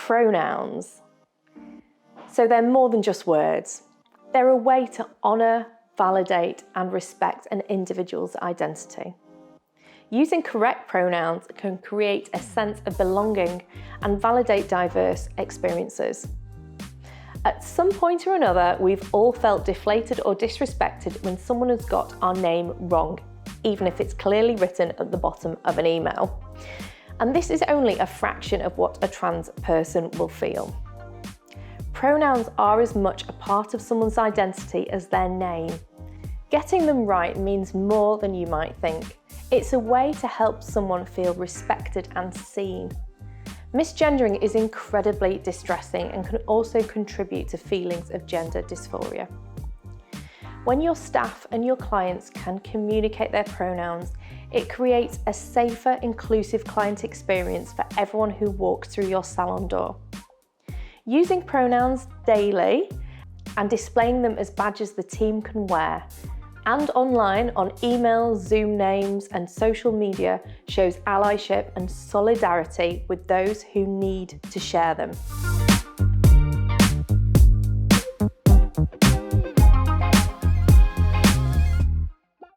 Pronouns. So they're more than just words. They're a way to honour, validate and respect an individual's identity. Using correct pronouns can create a sense of belonging and validate diverse experiences. At some point or another, we've all felt deflated or disrespected when someone has got our name wrong, even if it's clearly written at the bottom of an email. And this is only a fraction of what a trans person will feel. Pronouns are as much a part of someone's identity as their name. Getting them right means more than you might think. It's a way to help someone feel respected and seen. Misgendering is incredibly distressing and can also contribute to feelings of gender dysphoria. When your staff and your clients can communicate their pronouns, it creates a safer, inclusive client experience for everyone who walks through your salon door. Using pronouns daily and displaying them as badges the team can wear and online on emails, Zoom names and social media shows allyship and solidarity with those who need to share them.